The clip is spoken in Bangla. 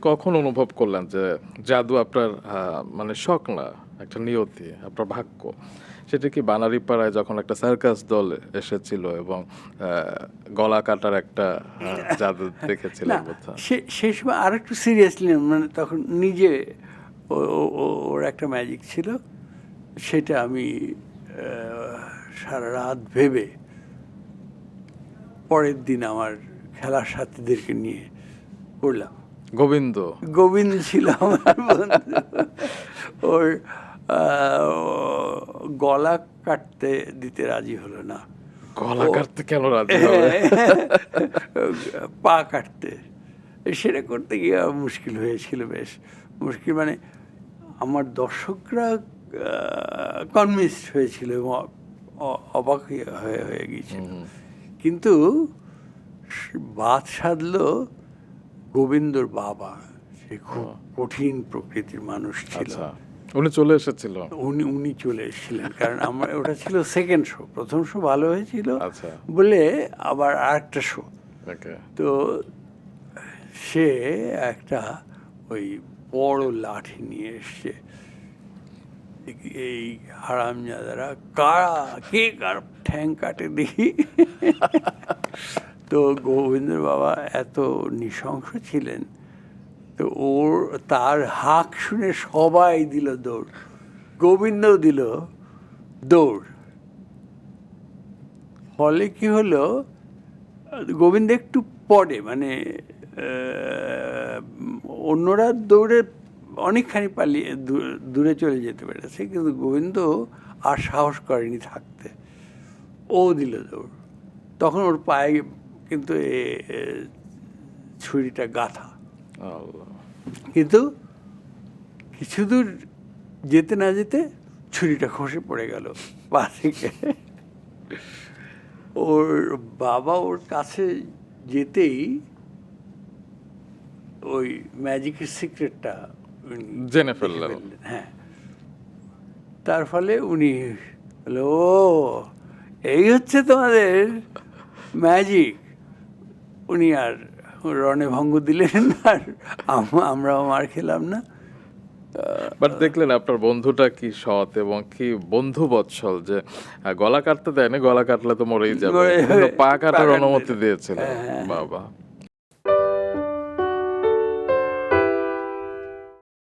কখন অনুভব করলেন যে জাদু আপনার মানে শখ না, একটা নিয়তি, আপনার ভাগ্য? সেটা কি বানারীপাড়ায় যখন একটা সার্কাস দল এসেছিল এবং গলা কাটার একটা জাদু না, দেখেছিলেন বোধহয়? সেই সময় আর একটু সিরিয়াসলি, মানে তখন নিজে ওর একটা ম্যাজিক ছিল, সেটা আমি সারা রাত ভেবে পরের দিন আমার খেলার সাথীদেরকে নিয়ে করলাম। গোবিন্দ? গোবিন্দ ছিল আমার বন্ধু। ওর গলা কাটতে দিতে রাজি হলো না। গলা ও কাটতে কেন রাজি হবে? পা কাটতে, সেটা করতে গিয়ে মুশকিল হয়েছিল, বেশ মুশকিল। মানে আমার দর্শকরা কনভিন্সড হয়েছিল এবং অবাক হয়ে হয়ে গিয়েছিল। কিন্তু বাদ সাধলো গোবিন্দর বাবা, সে খুব কঠিন প্রকৃতির মানুষ ছিল। আচ্ছা, উনি চলে এসেছিল? উনি চলে এসেছিলেন, কারণ আমার ওটা ছিল সেকেন্ড শো। প্রথম শো ভালো হয়েছিল আচ্ছা, বলে আবার আরেকটা শো। ওকে। তো সে একটা ওই বড় লাঠি নিয়ে এসছে। এই হারামজাদারা কারা, কে কার ঠ্যাং কাটে দেখি। তো গোবিন্দের বাবা এত নৃশংস ছিলেন, তো তার হাঁক শুনে সবাই দিল দৌড়, গোবিন্দও দিল দৌড়। ফলে কি হলো, গোবিন্দ একটু পরে, মানে অন্যরা দৌড়ে অনেকখানি পালিয়ে দূরে চলে যেতে পেরেছে, কিন্তু গোবিন্দ আর সাহস করেনি থাকতে, ও দিল দৌড়। তখন ওর পায়ে কিন্তু ছুরিটা গাঁথা, আল্লাহ। কিন্তু কিছু দূর যেতে না যেতে ছুরিটা খসে পড়ে গেল পা থেকে। ওর বাবা ওর কাছে যেতেই ওই ম্যাজিকের সিক্রেটটা জেনে ফেললেন। হ্যাঁ, তার ফলে উনি বলল, ও এই হচ্ছে তোমাদের ম্যাজিক। উনি আর রণে ভঙ্গ দিলেন, আর আমরাও মার খেলাম না। বাট দেখলেন আপনার বন্ধুটা কি সৎ এবং কি বন্ধু বৎসল, যে গলা কাটতে দেয়নি, গলা কাটলে তো মরেই যাবে, কিন্তু পা কাটার অনুমতি দিয়েছিল। বাবা।